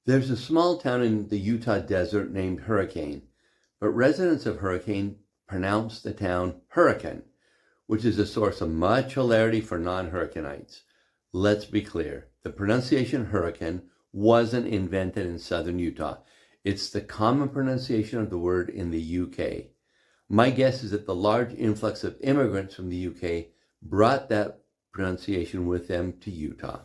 There's a small town in the Utah desert named Hurricane, but residents of Hurricane pronounce the town Hurricane, which is a source of much hilarity for non-Hurricanites. Let's be clear, the pronunciation Hurricane wasn't invented in southern Utah. It's the common pronunciation of the word in the UK. My guess is that the large influx of immigrants from the UK brought that pronunciation with them to Utah.